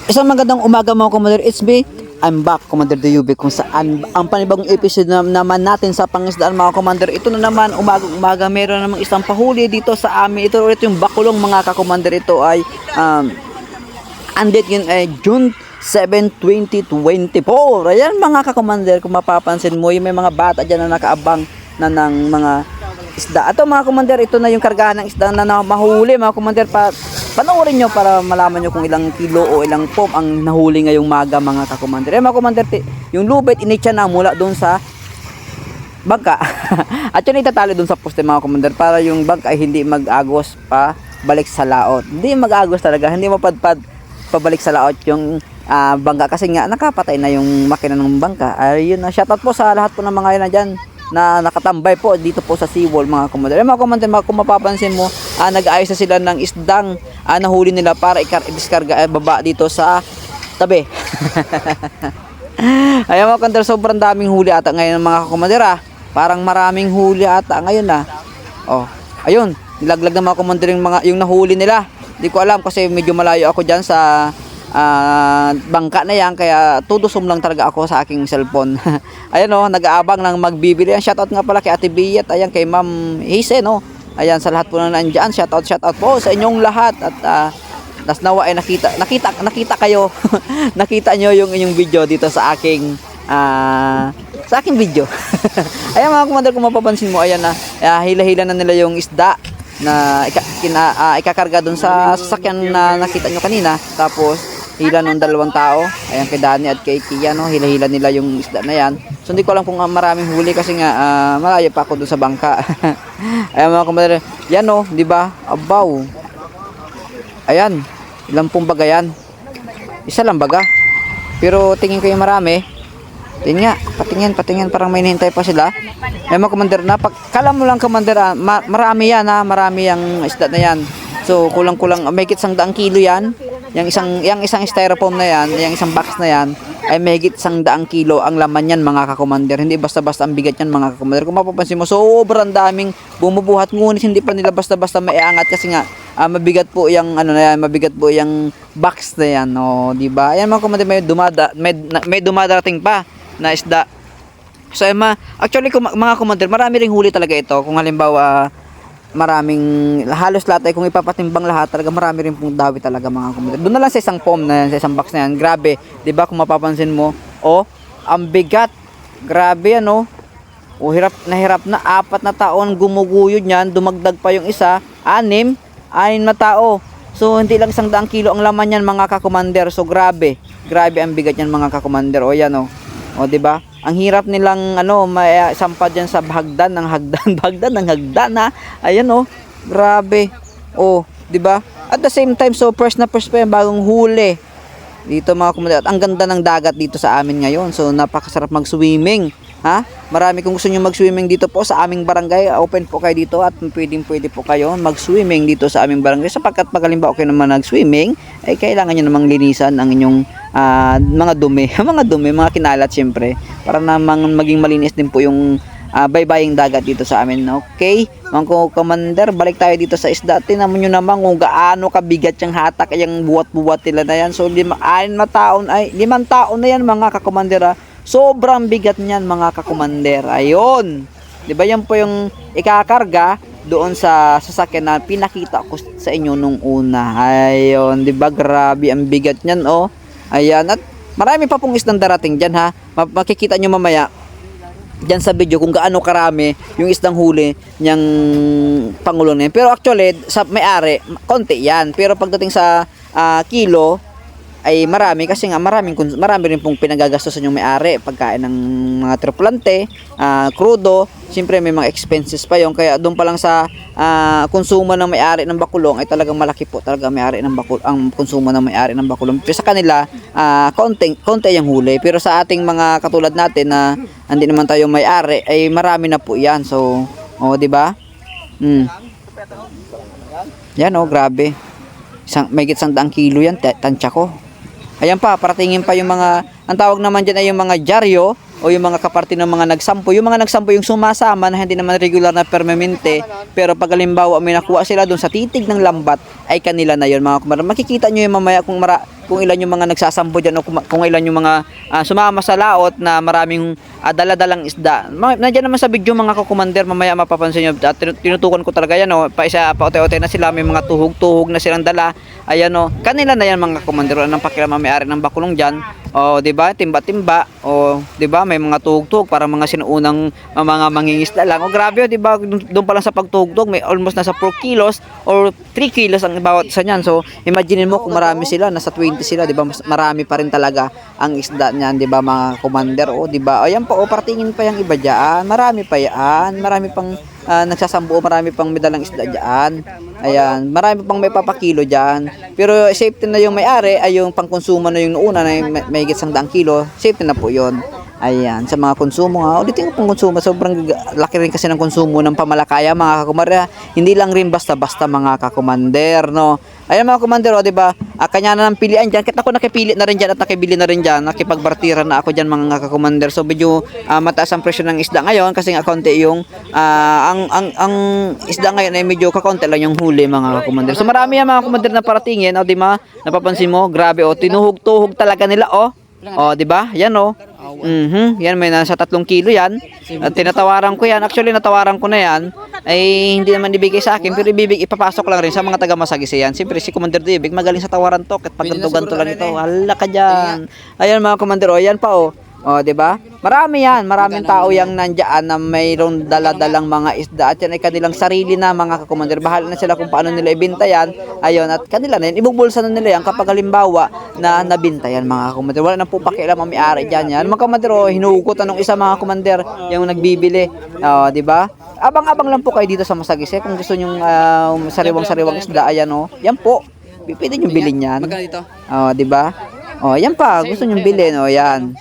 Isang magandang umaga mga Commander. It's me. I'm back, Commander Dayubi, kung saan ang panibagong episode naman natin sa pangisdaan mga Commander. Ito na naman, umaga meron namang isang pahuli dito sa amin. Ito ulit yung bakulong mga ka-Commander. Ito ay andit yun ay June 7, 2024. Ayan mga ka-Commander, kung mapapansin mo, yung may mga bata dyan na nakaabang na ng mga isda. Ito mga Commander, ito na yung kargahan ng isda na mahuli mga Commander. Panoorin nyo para malaman nyo kung ilang kilo o ilang pom ang nahuli ngayong maga mga ka-Commander. Mga Commander, yung lubid initya na mula doon sa bangka. At yun itatali doon sa poste mga Commander para yung bangka ay hindi mag-agos pa balik sa laot. Hindi mag-agos talaga, hindi mapadpad pabalik sa laot yung bangka kasi nga nakapatay na yung makina ng bangka. Ayun na, shoutout po sa lahat po ng mga yun na dyan na nakatambay po dito po sa seawall mga Commander. Mga Commander, kung mapapansin mo, nag-aayos na sila ng isdang nahuli nila para i-discarga baba dito sa tabi. Ayan mga Commander, sobrang daming huli ata ngayon mga Commander. Parang maraming huli ata ngayon Oh, ayun, nilaglag na mga Commander yung nahuli nila. Hindi ko alam kasi medyo malayo ako dyan sa bangka na yan, kaya tudusom lang talaga ako sa aking cellphone. Ayan nag-aabang ng magbibili. Shoutout nga pala kay Ate Biyat, ayan kay Ma'am Hise ayan sa lahat po na nandiyan. Shoutout po sa inyong lahat. At nawa ay nakita kayo. Nakita nyo yung inyong video dito sa aking video. Ayan mga Commander, kung mapapansin mo, ayan hila-hila na nila yung isda na ikakarga dun sa sasakyan na nakita nyo kanina. Tapos hila nung dalawang tao, ayan kay Dani at kay Kia, hila-hila nila yung isda na yan. So hindi ko alam kung maraming huli kasi nga malayo pa ako dun sa bangka. Ayan mga Commander, yan di ba? Abaw. Ayan, ilang pong baga yan? Isa lang baga. Pero tingin ko yung marami. Tingin nga, patingin, parang may hinihintay pa sila. Ayan mga Commander, kala mo lang Commander, marami yan marami yung isda na yan. So kulang-kulang, may higit 100 kilo yan. Yung isang styrofoam na yan, yung isang box na yan, ay may higit 100 kilo ang laman yan mga ka-Commander. Hindi basta-basta ang bigat yan mga ka-Commander. Kung mapapansin mo, sobrang daming bumubuhat, ngunit hindi pa nila basta-basta maiangat kasi nga mabigat po yung mabigat po yung box na yan, di ba? Ayan mga Commander, may dumadating pa na isda. So actually mga Commander, marami ring huli talaga ito. Kung halimbawa halos lahat ay kung ipapatimbang lahat, talaga marami rin pong dawi talaga mga Commander. Doon na lang sa isang foam na yan, sa isang box na yan. Grabe, 'di ba? Kung mapapansin mo, ang bigat. Grabe hirap na 4 na taon gumuguyod niyan, dumagdag pa yung isa, 6 na tao. So hindi lang 100 kilo ang laman niyan mga ka-Commander. So grabe ang bigat niyan mga ka-Commander. Yan 'di ba? Ang hirap nilang may sampad diyan sa hagdan ng hagdan Ayan grabe. 'Di ba? At the same time, so first pa yung bagong huli dito mga Commander. At ang ganda ng dagat dito sa amin ngayon. So napakasarap mag-swimming. Marami kung gusto niyo mag-swimming dito po sa aming barangay, open po kayo dito at pwede po kayo mag-swimming dito sa aming barangay. Sapagkat pag halimbawa kayo naman nag-swimming, ay kailangan niyo namang linisan ang inyong mga dumi, mga kinalat syempre, para namang maging malinis din po yung baybaying dagat dito sa amin. Okay, mga Commander, balik tayo dito sa isda. Tingnan mo nyo naman kung gaano kabigat yung hatak, yung buwat-buwat nila na yan. So 5 taon na yan mga ka-Commander. Sobrang bigat niyan mga ka-Commander. Ayun, 'di ba, yan po yung ikakarga doon sa sasakyan na pinakita ko sa inyo nung una. Ayun, 'di ba, grabe ang bigat niyan Ayan, at marami pa pong isdang darating diyan makikita nyo mamaya diyan sa video kung gaano karami yung isdang huli niyang pangulo na yan. Pero actually sa may-ari konti yan, pero pagdating sa kilo ay marami kasi nga marami rin pong pinagagastosan yung may-ari, pagkain ng mga tripulante, krudo, siyempre may mga expenses pa yon. Kaya doon pa lang sa konsumo ng may-ari ng bakulong ay talagang malaki po talaga ang konsumo ng may-ari ng bakulong. Pero sa kanila konti yung huli, pero sa ating mga katulad natin na hindi naman tayo may-ari ay marami na po yan. So di ba? Yan grabe. May higit 100 kilo yan, tansya ko. Ayan pa, paratingin pa yung mga, ang tawag naman dyan ay yung mga dyaryo, o yung mga kaparte ng mga nagsampo. Yung mga nagsampo yung sumasama na hindi naman regular na permanente, pero pag halimbawa may nakuha sila doon sa titig ng lambat, ay kanila na yun mga kumare. Makikita nyo yung mamaya kung ilan yung mga nagsasampo dyan o kung ilan yung mga sumama sa laot na maraming dala-dalang isda. Nandiyan naman sa video mga kakumander, mamaya mapapansin nyo, tinutukan ko talaga yan, paote-ote na sila, may mga tuhog-tuhog na silang dala. Ayan kanila na yan mga kakumander. Anong pakialam may-ari ng bakulong dyan? O, di ba? Timba-timba. O, di ba? May mga tuhog-tuhog para mga sinuunang mga mangingisda lang. O, grabe, di ba? Doon pa lang sa pagtuhog-tuhog, may almost nasa 4 kilos or 3 kilos ang bawat isa niyan. So, imagine mo kung marami sila, nasa 20 sila, di ba? Marami pa rin talaga ang isda niyan, di ba, mga commander? O, di ba? Ayan pa, partingin pa yung iba diyan. Marami pa yan. Marami pang nagsasambuo, marami pang medalang isda diyan. Ayan, marami pang may papakilo diyan. Pero safety na yung may-ari ay yung pangkonsumo na yung una na may higit 100 kilo. Safety na po 'yon. Ayan, sa mga konsumo nga, ulitin ko pang konsumo, sobrang laki rin kasi ng konsumo ng pamalakaya mga kakumander. Hindi lang rin basta-basta mga kakumander, no. Ayan mga kumander, di ba? Kanya na ng pilian diyan. Kahit ako nakipili na rin diyan at nakibili na rin diyan, nakipagbartira na ako diyan mga kakumander. So medyo mataas ang presyo ng isda ngayon kasi nga konti yung ang isda ngayon ay medyo kakonti lang yung huli mga kakumander. So marami yan mga kumander na paratingin, di ba? Napapansin mo, grabe tinuhog-tuhog talaga nila di ba? Yan yan may nasa 3 kilo yan. At tinatawaran ko yan. Actually natawaran ko na yan. Ay hindi naman ibigay sa akin, pero ipapasok lang rin sa mga taga Masagisi yan. Siyempre si Commander David magaling sa tawaran to. Kahit pag ganto lang ito, hala ka diyan. Ayan mga Commander, yan pa di ba? Marami yan, maraming tao yang nandiyan na mayroong dala-dalang mga isda at yan ay kanilang sarili na mga kakumander. Bahala na sila kung paano nila ibenta yan. Ayun, at kanila na yan, ibubulsa na nila yan kapag halimbawa na nabinta yan mga kakumander. Wala na po pakialam ang may-ari dyan yan. Mga kakumander, hinugot ng isa mga kakumander yung nagbibili. Di ba? Abang-abang lang po kayo dito sa Masagisi kung gusto nyong sariwang-sariwang isda. Ayan yan po. Pwede nyo bilhin yan. Magkano dito? Di ba? Yan pa, gusto nyong bilhin. Yan.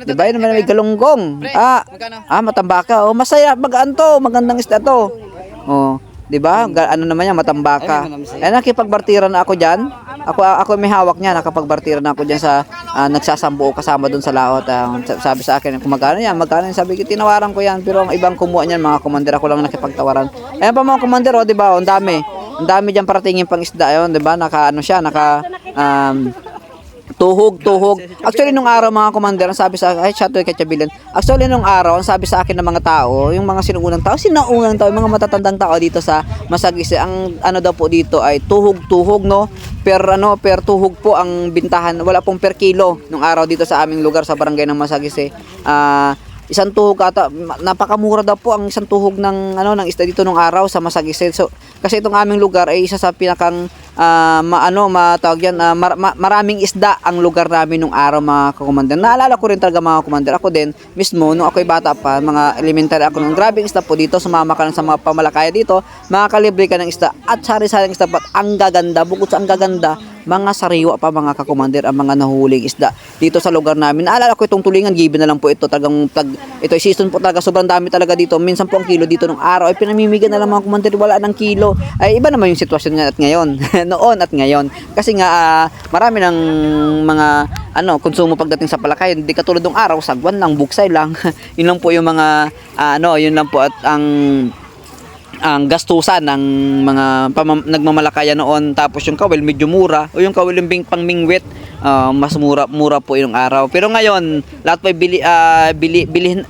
Di ba yun naman may galunggong? Matambaka. Masaya, magaan to, magandang isda to. Di ba? Ano naman yan, matambaka. Nakipagbartira na ako diyan. Ako may hawak niya, nakapagbartira na ako diyan sa nagsasambuo kasama doon sa laot. Sabi sa akin, kung magkano yan, sabi ko, tinawaran ko yan, pero ang ibang kumuha niyan, mga commander, ako lang nakipagtawaran. Ayan pa mga commander, di ba? Ang dami. Ang dami diyan paratingin pang isda yon, di ba? Tuhog. Actually, nung araw mga commander, ang sabi sa akin, actually, nung araw, ang sabi sa akin ng mga tao, yung mga sinuunang tao, yung mga matatandang tao dito sa Masagisi, ang daw po dito ay tuhog, no? Per tuhog po ang bintahan, wala pong per kilo nung araw dito sa aming lugar sa barangay ng Masagisi. Isang tuhog ata, napakamura daw po ang isang tuhog ng isda dito nung araw sa Masagisi. So kasi itong aming lugar ay isa sa pinakang maraming isda ang lugar namin nung araw mga kakumander. Naalala ko rin talaga mga kakumander, ako din mismo nung ako'y bata pa, mga elementary ako nung grabing isda po dito, sumama ka lang sa mga pamalakaya dito, makakalibre ka ng isda at sari-saring isda pa, ang gaganda, bukod sa ang gaganda, mga sariwa pa mga kakumander ang mga nahuling isda dito sa lugar namin. Naalala ko itong tulingan, given na lang po ito, ito ay season po talaga, sobrang dami talaga dito, minsan po ang kilo dito nung araw ay pinamimigyan na lang mga kakumander, wala ng kilo. Ay iba naman yung sitwasyon nga at ngayon noon at ngayon, kasi nga marami ng mga konsumo pagdating sa palakay, hindi katulad ng araw, sagwan lang, buksay lang. Yun lang po yung mga yun lang po at ang gastusan ng mga nagmamalakaya noon. Tapos yung kawil medyo mura, o yung kawil yung pangmingwit, mas mura po yung araw. Pero ngayon lahat po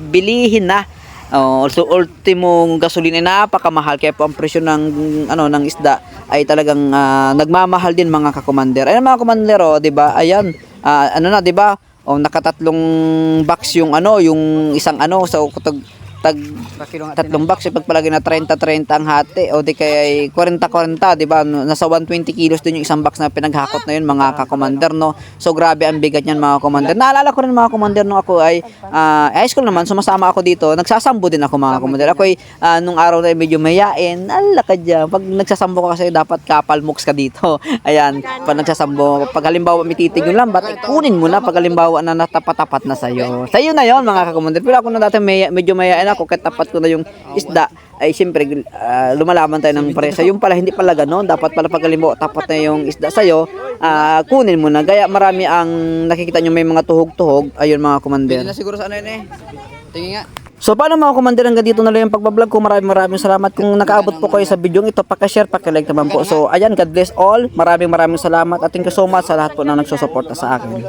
bilihin na. Also ultimong gasolina ay napakamahal, kaya po ang presyo ng isda ay talagang nagmamahal din mga kakumander. Ayan mga kumander, di ba? Ayan, di ba? Nakatatlong box yung isang so tatlong box pagpalagay na 30-30 ang hati, o di kaya 40-40, di ba? Nasa 120 kilos din yung isang box na pinaghakot na yun mga kakumander, no? So grabe ang bigat niyan mga kumander. Naalala ko rin mga kumander nung ako ay high school naman, sumasama ako dito, nagsasambo din ako mga kumander. Ako ay nung araw na medyo mayain, ka dyan. Pag nagsasambo ka kasi dapat kapal mooks ka dito. Ayan, pag nagsasambo, pag halimbawa mititig yung lambat, ay kunin mo na pag halimbawa na natapat-tapat na sa'yo na yon mga kakumander. Pero ako na dati medyo mayain ngayon ako, kahit tapat ko na yung isda, ay siyempre, lumalaban tayo ng presyo. Yung pala, hindi pala ganon. Dapat pala pag mo, tapat na yung isda sa'yo, kunin mo na. Gaya marami ang nakikita nyo may mga tuhog-tuhog. Ayun mga commander. Pwede na siguro sa ano yun eh. Tingin nga. So paano mga commander, hanggang dito na lang yung pagbablog ko. Maraming salamat. Kung nakaabot po kayo sa video ito, paka-share, paki-like naman po. So ayan, God bless all. Maraming salamat at thank you so much sa lahat po na nagsusuporta sa akin.